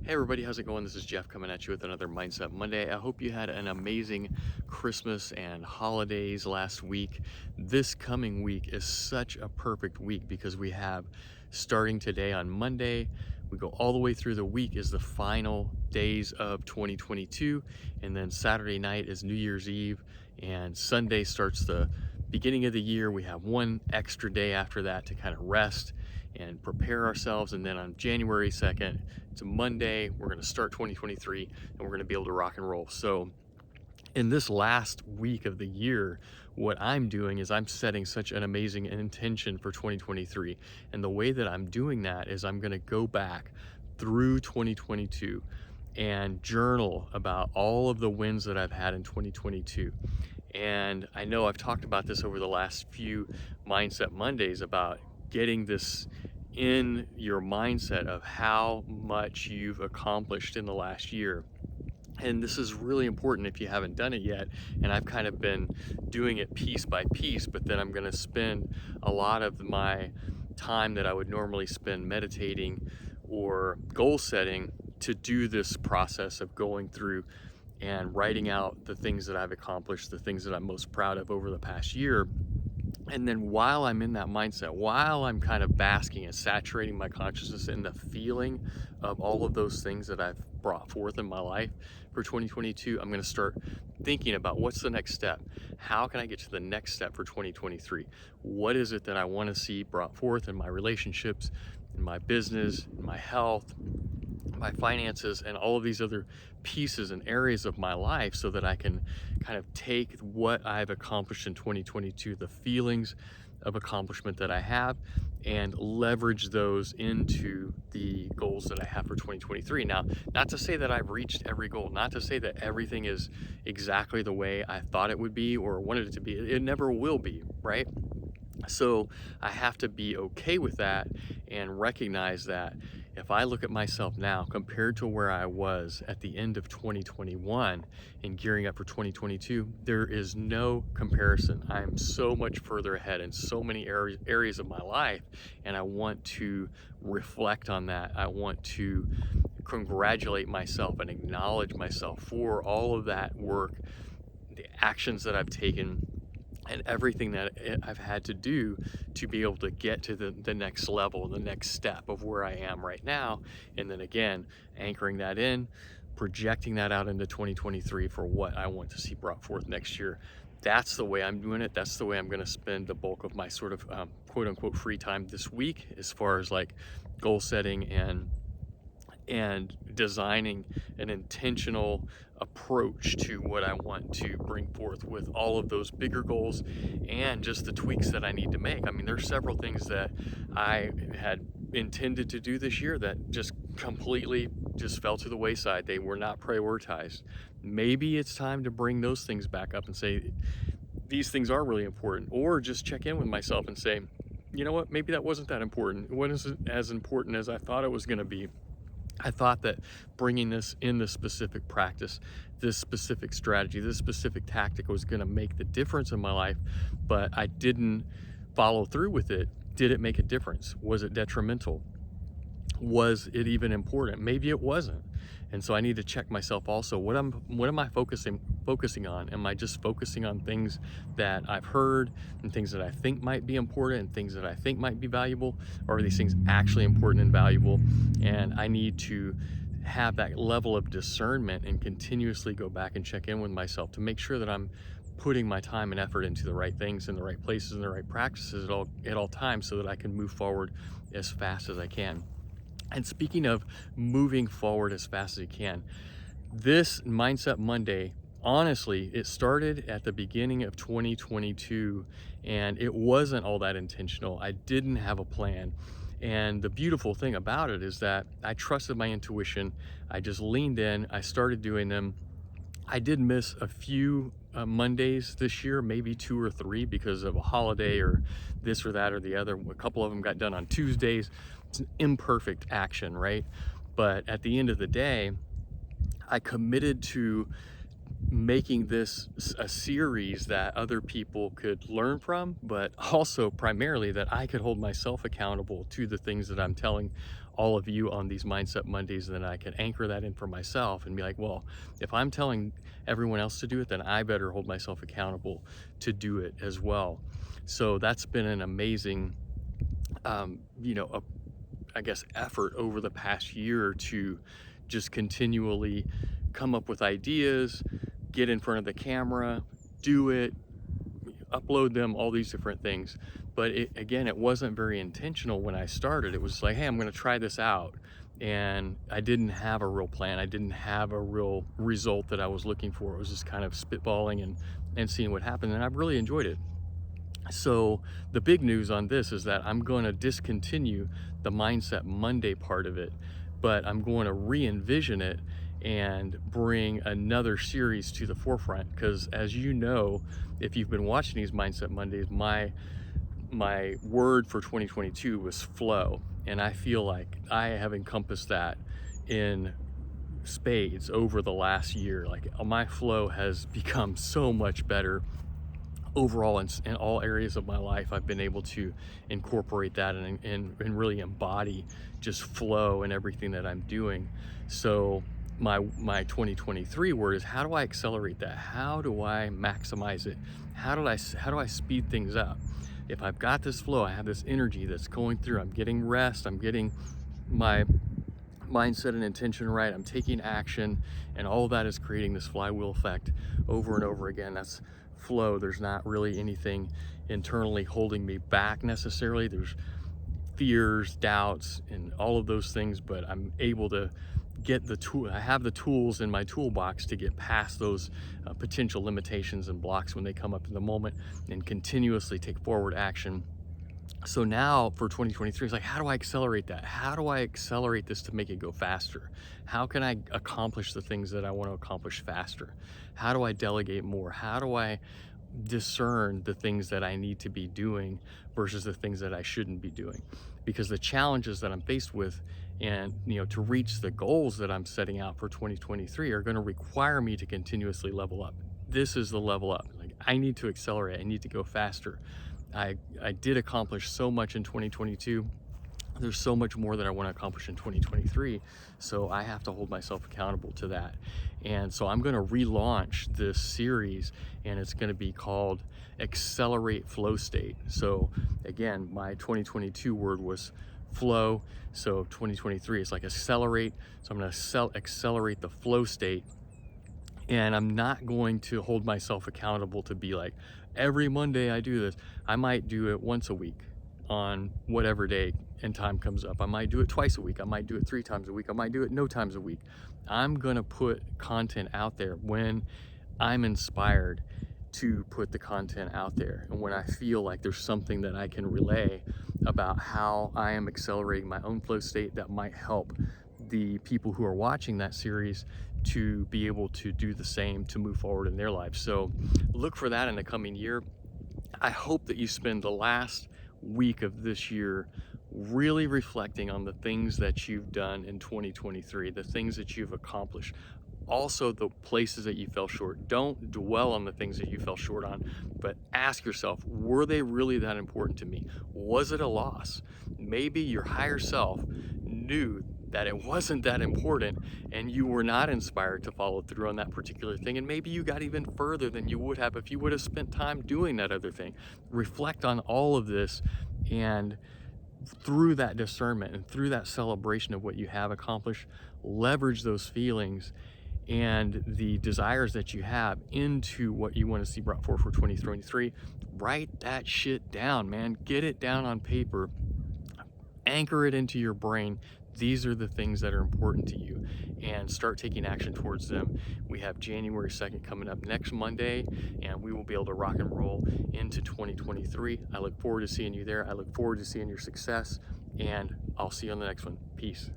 Hey everybody, how's it going? This is Jeff coming at you with another Mindset Monday. I hope you had an amazing Christmas and holidays last week. This coming week is such a perfect week because we have starting today on Monday, we go all the way through the week is the final days of 2022, and then Saturday night is New Year's Eve, and Sunday starts the beginning of the year. We have one extra day after that to kind of rest and prepare ourselves, and then on January 2nd, it's a Monday, we're going to start 2023 and we're going to be able to rock and roll. So in this last week of the year, what I'm doing is I'm setting such an amazing intention for 2023. And the way that I'm doing that is I'm going to go back through 2022 and journal about all of the wins that I've had in 2022. And I know I've talked about this over the last few Mindset Mondays about getting this in your mindset of how much you've accomplished in the last year. And this is really important if you haven't done it yet. And I've kind of been doing it piece by piece, but then I'm going to spend a lot of my time that I would normally spend meditating or goal setting to do this process of going through and writing out the things that I've accomplished, the things that I'm most proud of over the past year. And then while I'm in that mindset, while I'm kind of basking and saturating my consciousness in the feeling of all of those things that I've brought forth in my life for 2022, I'm going to start thinking about what's the next step? How can I get to the next step for 2023? What is it that I want to see brought forth in my relationships, in my business, in my health, my finances, and all of these other pieces and areas of my life, so that I can kind of take what I've accomplished in 2022, the feelings of accomplishment that I have, and leverage those into the goals that I have for 2023. Now, not to say that I've reached every goal, not to say that everything is exactly the way I thought it would be or wanted it to be. It never will be, right? So I have to be okay with that and recognize that if I look at myself now compared to where I was at the end of 2021 and gearing up for 2022, there is no comparison. I'm so much further ahead in so many areas of my life, and I want to reflect on that. I want to congratulate myself and acknowledge myself for all of that work, the actions that I've taken, and everything that I've had to do to be able to get to the next level, the next step of where I am right now. And then again, anchoring that in, projecting that out into 2023 for what I want to see brought forth next year. That's the way I'm doing it. That's the way I'm going to spend the bulk of my sort of quote unquote free time this week, as far as like goal setting and designing an intentional approach to what I want to bring forth with all of those bigger goals and just the tweaks that I need to make. I mean, there's several things that I had intended to do this year that just completely just fell to the wayside. They were not prioritized. Maybe it's time to bring those things back up and say, these things are really important, or just check in with myself and say, you know what, maybe that wasn't that important. It wasn't as important as I thought it was going to be. I thought that bringing this in this specific practice, this specific strategy, this specific tactic was going to make the difference in my life, but I didn't follow through with it. Did it make a difference? Was it detrimental? Was it even important? Maybe it wasn't. And so I need to check myself also. What am I focusing on? Am I just focusing on things that I've heard and things that I think might be important and things that I think might be valuable? Or are these things actually important and valuable? And I need to have that level of discernment and continuously go back and check in with myself to make sure that I'm putting my time and effort into the right things in the right places and the right practices at all times, so that I can move forward as fast as I can. And speaking of moving forward as fast as you can, this Mindset Monday, honestly, it started at the beginning of 2022, and it wasn't all that intentional. I didn't have a plan. And the beautiful thing about it is that I trusted my intuition. I just leaned in. I started doing them. I did miss a few Mondays this year, maybe 2 or 3 because of a holiday or this or that or the other. A couple of them got done on Tuesdays. It's an imperfect action, right? But at the end of the day, I committed to making this a series that other people could learn from, but also primarily that I could hold myself accountable to the things that I'm telling all of you on these Mindset Mondays, and then I can anchor that in for myself and be like, well, if I'm telling everyone else to do it, then I better hold myself accountable to do it as well. So that's been an amazing, I guess, effort over the past year to just continually come up with ideas, get in front of the camera, do it, upload them, all these different things. But again, it wasn't very intentional when I started. It was like, hey, I'm going to try this out. And I didn't have a real plan. I didn't have a real result that I was looking for. It was just kind of spitballing and seeing what happened. And I've really enjoyed it. So the big news on this is that I'm going to discontinue the Mindset Monday part of it, but I'm going to re-envision it and bring another series to the forefront. Because as you know, if you've been watching these Mindset Mondays, my word for 2022 was flow. And I feel like I have encompassed that in spades over the last year. Like my flow has become so much better overall in all areas of my life. I've been able to incorporate that and really embody just flow in everything that I'm doing. So my 2023 word is, how do I accelerate that? How do I maximize it? How do I speed things up? If I've got this flow, I have this energy that's going through, I'm getting rest, I'm getting my mindset and intention right, I'm taking action, and all of that is creating this flywheel effect over and over again. That's flow. There's not really anything internally holding me back necessarily. There's fears, doubts, and all of those things, but I'm able to get the tool. I have the tools in my toolbox to get past those potential limitations and blocks when they come up in the moment, and continuously take forward action. So now for 2023, it's like, how do I accelerate that? How do I accelerate this to make it go faster? How can I accomplish the things that I want to accomplish faster? How do I delegate more? How do I discern the things that I need to be doing versus the things that I shouldn't be doing? Because the challenges that I'm faced with, and to reach the goals that I'm setting out for 2023, are going to require me to continuously level up. This is the level up. Like, I need to accelerate. I need to go faster. I did accomplish so much in 2022. There's so much more that I want to accomplish in 2023. So I have to hold myself accountable to that. And so I'm going to relaunch this series, and it's going to be called Accelerate Flow State. So again, my 2022 word was flow. So 2023 is like accelerate. So I'm going to accelerate the flow state. And I'm not going to hold myself accountable to be like, every Monday I do this. I might do it once a week on whatever day and time comes up. I might do it twice a week. I might do it 3 times a week. I might do it no times a week. I'm gonna put content out there when I'm inspired to put the content out there, and when I feel like there's something that I can relay about how I am accelerating my own flow state that might help the people who are watching that series to be able to do the same, to move forward in their lives. So look for that in the coming year. I hope that you spend the last week of this year really reflecting on the things that you've done in 2023, the things that you've accomplished, also the places that you fell short. Don't dwell on the things that you fell short on, but ask yourself, were they really that important to me? Was it a loss? Maybe your higher self knew that it wasn't that important, and you were not inspired to follow through on that particular thing, and maybe you got even further than you would have if you would have spent time doing that other thing. Reflect on all of this, and through that discernment and through that celebration of what you have accomplished, leverage those feelings and the desires that you have into what you want to see brought forth for 2023. Write that shit down, man. Get it down on paper. Anchor it into your brain. These are the things that are important to you, and start taking action towards them. We have January 2nd coming up next Monday, and we will be able to rock and roll into 2023. I look forward to seeing you there. I look forward to seeing your success, and I'll see you on the next one. Peace.